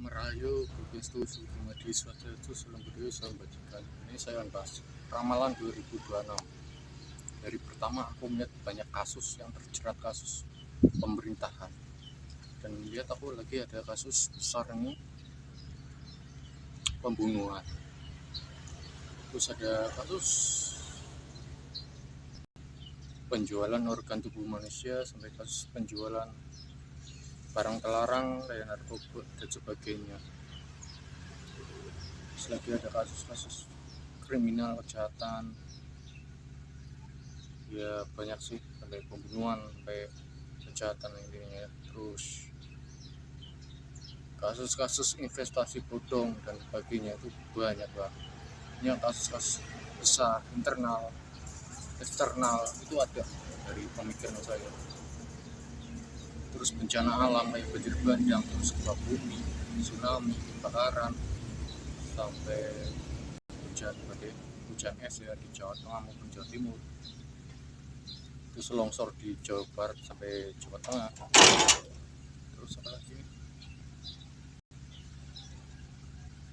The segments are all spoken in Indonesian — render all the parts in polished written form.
Merayu Begitu Sugimadi Swadatu Salam Budaya Salam Bajikan. Ini saya akan bahas ramalan 2026. Dari pertama aku melihat banyak kasus yang terjerat kasus pemerintahan, dan melihat aku lagi ada kasus besar ini pembunuhan. Terus ada kasus penjualan organ tubuh manusia, sampai kasus penjualan barang terlarang kayak narkoba dan sebagainya. Terus lagi ada kasus-kasus kriminal, kejahatan, ya banyak sih, sampai pembunuhan, sampai kejahatan intinya. Terus kasus-kasus investasi bodong dan sebagainya itu banyak banget. Ini kasus-kasus besar, internal, eksternal itu ada dari pemikiran saya. Terus bencana alam kayak banjir bandang, terus gempa bumi, tsunami, kebakaran, sampai hujan es ya di Jawa Tengah maupun Jawa Timur. Terus longsor di Jawa Barat sampai Jawa Tengah. Terus apa lagi?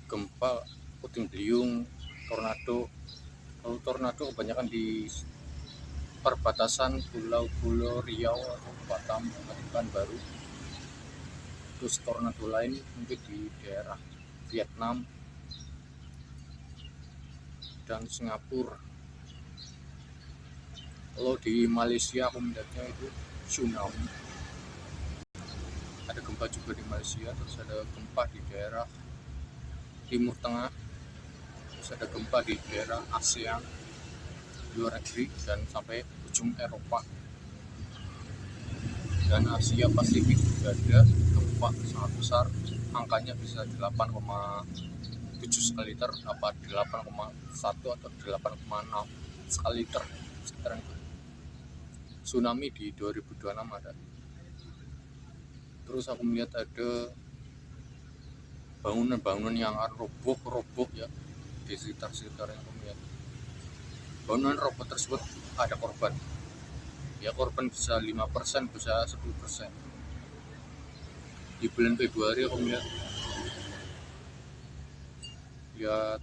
Gempa, puting beliung, tornado. Kalau tornado kebanyakan di perbatasan pulau-pulau Riau atau Batam atau Pekanbaru. Terus tornado lain mungkin di daerah Vietnam dan Singapura. Kalau di Malaysia aku melihatnya itu tsunami. Ada gempa juga di Malaysia. Terus ada gempa di daerah Timur Tengah. Terus ada gempa di daerah ASEAN, luar negeri, dan sampai ujung Eropa dan Asia Pasifik juga ada gempa sangat besar, angkanya bisa 8,7 skala liter, apa 8,1 atau 8,6 skala liter sekitaran itu. Tsunami di 2026 ada. Terus aku melihat ada bangunan-bangunan yang roboh ya di sekitar yang aku lihat. Bangunan roboh tersebut ada korban. Ya korban bisa 5%, bisa 10%. Di bulan Februari aku melihat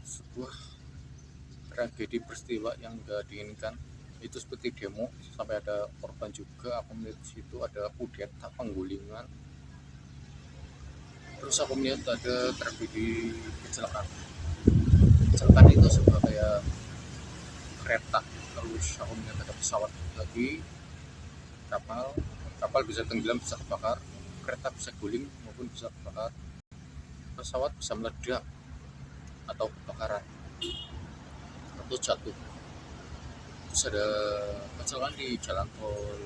sebuah tragedi peristiwa yang gak diinginkan. Itu seperti demo, sampai ada korban juga. Aku melihat di situ ada kudeta, penggulingan. Terus aku melihat ada tragedi kecelakaan itu sebuah kayak kereta. Terus aku melihat ada pesawat lagi, kapal bisa tenggelam, bisa kebakar, kereta bisa guling maupun bisa kebakar, pesawat bisa meledak atau kebakaran atau jatuh. Terus ada kecelakaan di jalan tol,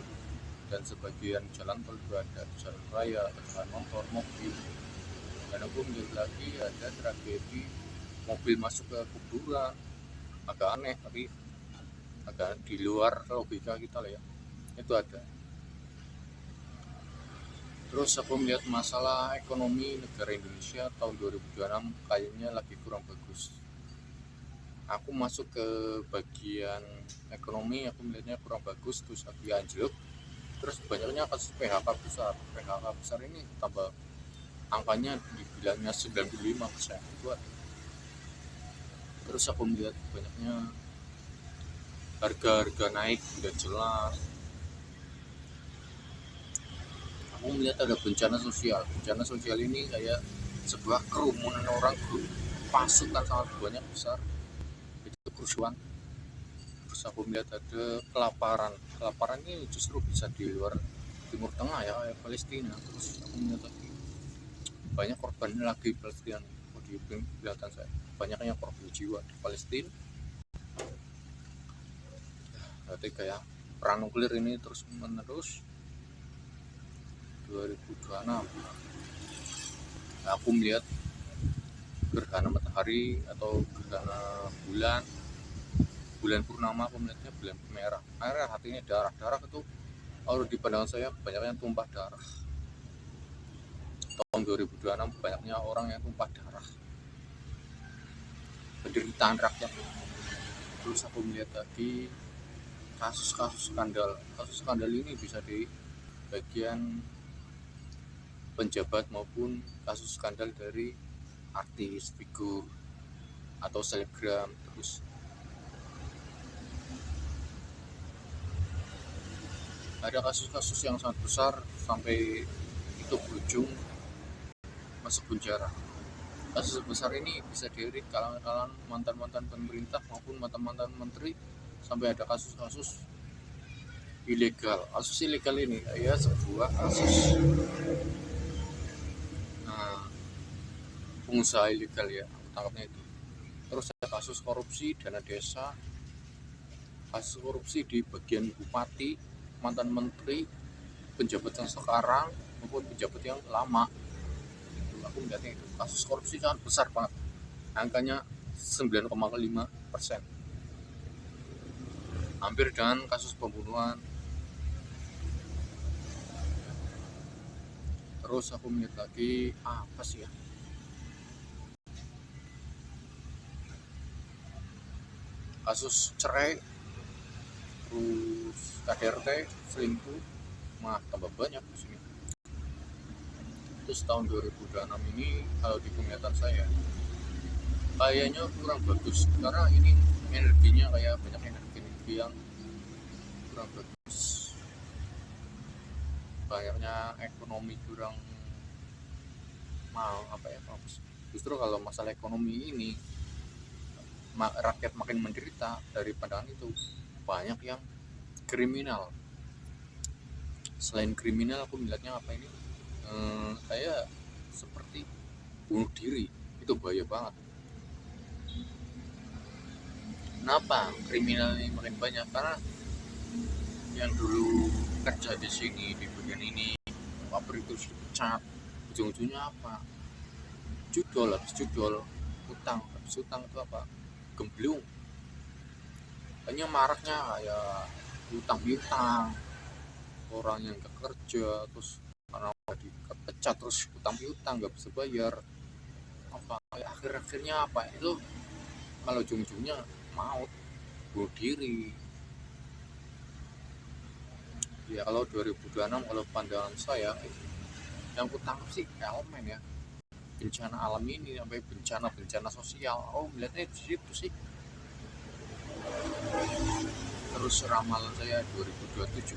dan sebagian jalan tol juga ada jalan raya, kecelakaan motor, mobil. Dan aku melihat lagi ada tragedi mobil masuk ke kuburan. Agak aneh, tapi agak di luar logika kita lah ya, itu ada. Terus aku melihat masalah ekonomi negara Indonesia tahun 2026 kayaknya lagi kurang bagus. Aku masuk ke bagian ekonomi, aku melihatnya kurang bagus, terus lagi anjlok. Terus banyaknya kasus PHK besar ini tambah, angkanya dibilangnya 95% itu ada. Terus aku melihat banyaknya harga naik tidak jelas. Aku melihat ada bencana sosial ini kayak sebuah kerumunan orang, pasukan sangat banyak besar, itu kerusuhan. Terus aku melihat ada kelaparan ini justru bisa di luar Timur Tengah ya, kayak Palestina. Terus aku melihat lagi banyak korban lagi Palestina. Di kelihatan saya banyaknya korban jiwa di Palestina. Berarti kayak perang nuklir ini terus menerus 2026. Aku melihat gerhana matahari atau gerhana bulan purnama. Aku melihatnya bulan merah, artinya darah itu. Kalau di pandangan saya banyaknya tumpah darah. Tahun 2026 banyaknya orang yang tumpah darah, penderitaan rakyat. Terus aku melihat lagi kasus skandal ini bisa di bagian penjabat maupun kasus skandal dari artis, figur, atau selebgram. Terus ada kasus-kasus yang sangat besar sampai itu berujung masuk penjara. Kasus besar ini bisa dari kalangan mantan-mantan pemerintah maupun mantan-mantan menteri, sampai ada kasus-kasus ilegal. Kasus ilegal ini ya sebuah kasus nah, pengusaha ilegal ya, tangkapnya itu. Terus ada kasus korupsi dana desa, kasus korupsi di bagian bupati, mantan menteri, penjabat yang sekarang maupun pejabat yang lama. Aku melihatnya itu kasus korupsi sangat besar banget, angkanya 9,5%, hampir dengan kasus pembunuhan. Terus aku melihat lagi apa sih ya, kasus cerai, terus KDRT, selingkuh, mah tambah banyak di sini. Terus tahun 2026 ini kalau di penglihatan saya kayaknya kurang bagus, karena ini energinya kayak banyak energi yang kurang bagus, banyaknya ekonomi kurang mau apa ya, bagus. Justru kalau masalah ekonomi ini rakyat makin menderita. Dari pandangan itu banyak yang kriminal. Selain kriminal, aku melihatnya apa ini, kayak seperti bunuh diri. Itu bahaya banget. Kenapa kriminal ini makin banyak? Karena yang dulu kerja di sini, di bagian ini, pabrik terus dipecat, ujung-ujungnya apa? Judol, habis judol, utang, habis utang itu apa? Gemblung. Hanya maraknya kayak utang piutang, orang yang gak kerja, terus karena dipecat terus utang piutang gak bisa bayar, apa akhir-akhirnya apa itu, kalau ujung-ujungnya maut, bunuh diri. Ya kalau 2026, kalau pandangan saya yang utangkap sih elemen ya, bencana alam ini sampai bencana sosial. Oh melihatnya di situ sih. Terus ramalan saya 2027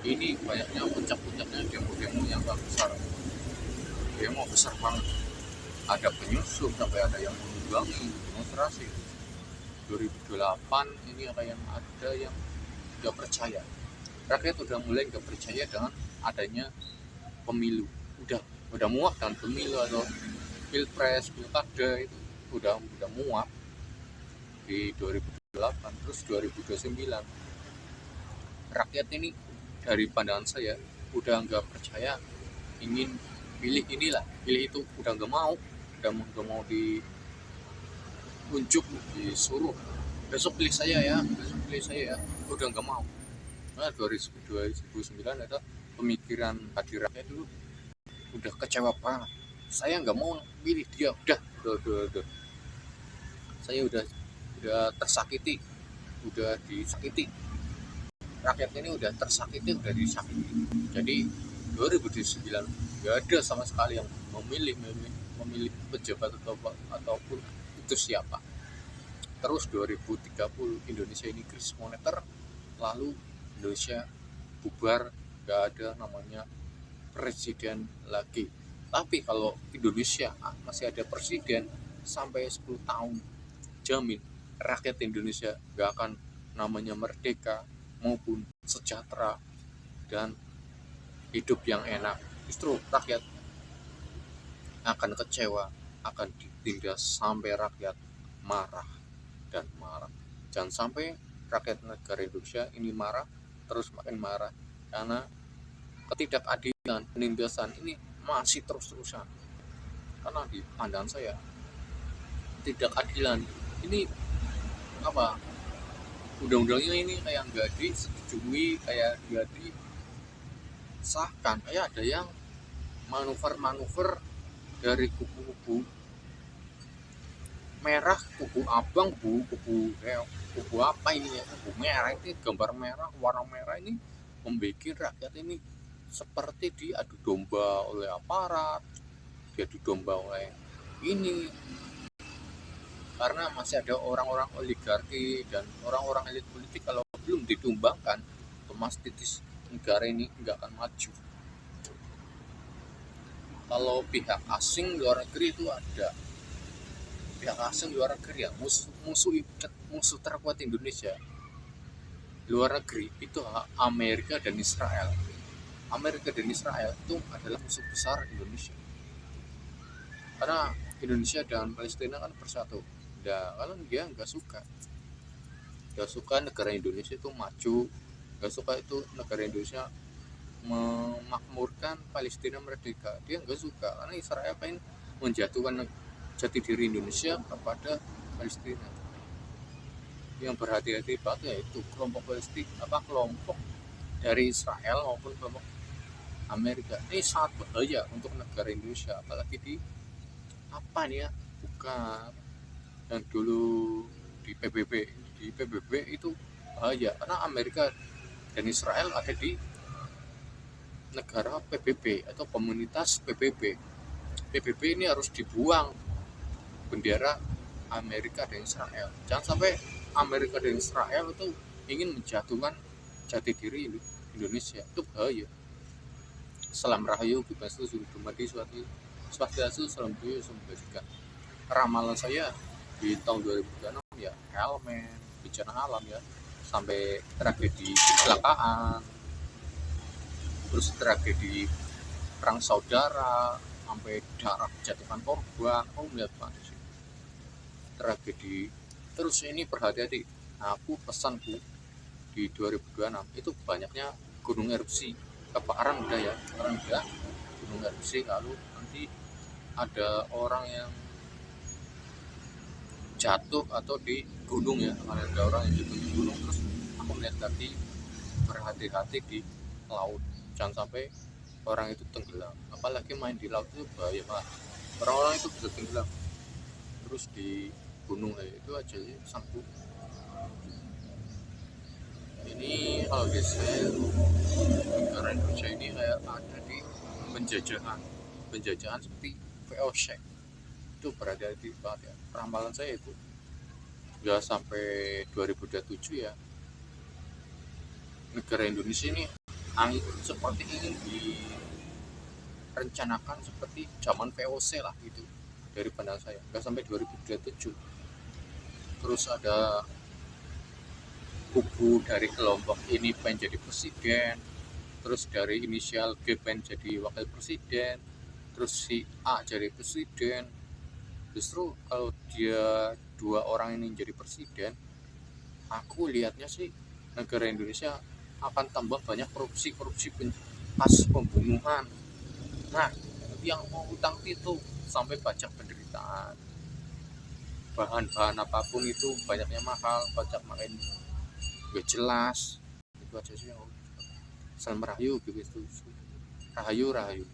ini banyaknya puncak-puncaknya demo-demo yang besar, demo besar banget, ada penyusup sampai ada yang menunggangi demonstrasi. 2028 ini ada yang gak percaya, rakyat udah mulai gak percaya dengan adanya pemilu, udah muak dengan pemilu atau pilpres, pilkada, itu udah muak di 2008. Terus 2029 rakyat ini dari pandangan saya udah nggak percaya, ingin pilih inilah pilih itu, udah nggak mau diunjuk, disuruh besok pilih saya ya, udah nggak mau. Nah 2009 ada pemikiran hati rakyat dulu udah kecewa banget, saya nggak mau pilih dia, udah. Saya udah tersakiti, udah disakiti, rakyat ini udah tersakiti, udah disakiti. Jadi 2009 gak ada sama sekali yang memilih pejabat ataupun itu siapa. Terus 2030 Indonesia ini krisis moneter, lalu Indonesia bubar, gak ada namanya presiden lagi. Tapi kalau Indonesia masih ada presiden sampai 10 tahun, jamin rakyat Indonesia gak akan namanya merdeka maupun sejahtera dan hidup yang enak. Justru rakyat akan kecewa, akan ditindas sampai rakyat marah dan marah. Jangan sampai rakyat negara Indonesia ini marah, terus makin marah, karena ketidakadilan, penindasan ini masih terus-terusan. Karena di pandangan saya ketidakadilan ini apa, undang-undangnya ini kayak nggak disetujui, kayak nggak disahkan, kayak ada yang manuver dari kubu-kubu merah, kubu abang, kubu apa ini ya, kubu merah, ini gambar merah, warna merah ini membuat rakyat ini seperti diadu domba oleh aparat, diadu domba oleh ini, karena masih ada orang-orang oligarki dan orang-orang elit politik. Kalau belum ditumbangkan, otomatis negara ini nggak akan maju. Kalau pihak asing luar negeri itu ada pihak asing luar negeri ya, musuh terkuat Indonesia luar negeri itu Amerika dan Israel. Amerika dan Israel itu adalah musuh besar Indonesia, karena Indonesia dan Palestina kan bersatu. Nah, kalau dia nggak suka negara Indonesia itu maju, nggak suka itu negara Indonesia memakmurkan Palestina merdeka, dia nggak suka, karena Israel pengen menjatuhkan jati diri Indonesia kepada Palestina. Yang berhati-hati banget yaitu kelompok Palestina, kelompok dari Israel maupun kelompok Amerika. Ini sangat bahaya untuk negara Indonesia, apalagi di bukan yang dulu di PBB itu bahaya, karena Amerika dan Israel ada di negara PBB atau komunitas PBB. PBB ini harus dibuang bendera Amerika dan Israel. Jangan sampai Amerika dan Israel itu ingin menjatuhkan jati diri Indonesia, itu bahaya. Salam Rahayu, bebas itu sudah dumadi suatu swastiastu, salam budaya, salam kebajikan. Ramalan saya di tahun 2026 ya elemen bencana alam ya, sampai tragedi kecelakaan, terus tragedi perang saudara, sampai darah jatuhkan korban. Melihat banget sih tragedi. Terus ini berhati-hati. Aku pesanku di 2026 itu banyaknya gunung erupsi, kebakaran udah, gunung erupsi, lalu nanti ada orang yang jatuh atau di gunung ya, ada orang yang jatuh di gunung. Terus aku melihat tadi, berhati-hati di laut, jangan sampai orang itu tenggelam, apalagi main di laut itu bahaya banget, orang-orang itu bisa tenggelam. Terus di gunung itu aja sih sanggup. Ini kalau saya negara Indonesia ini kayak ada di penjajahan seperti VOC, itu berhati-hati banget ya. Ramalan saya itu ya sampai 2027 ya, negara Indonesia ini seperti ingin direncanakan seperti zaman VOC lah gitu, dari pandang saya. Nggak sampai 2027. Terus ada kubu dari kelompok ini pengen jadi presiden, terus dari inisial G pengen jadi wakil presiden, terus si A jadi presiden. Justru kalau dia dua orang ini jadi presiden, aku lihatnya sih negara Indonesia akan tambah banyak korupsi kasus pembunuhan. Nah, yang mau utang itu sampai pajak penderitaan, bahan-bahan apapun itu banyaknya mahal, pajak makin gak jelas. Itu aja sih yang salam Rahayu gitu. Rahayu.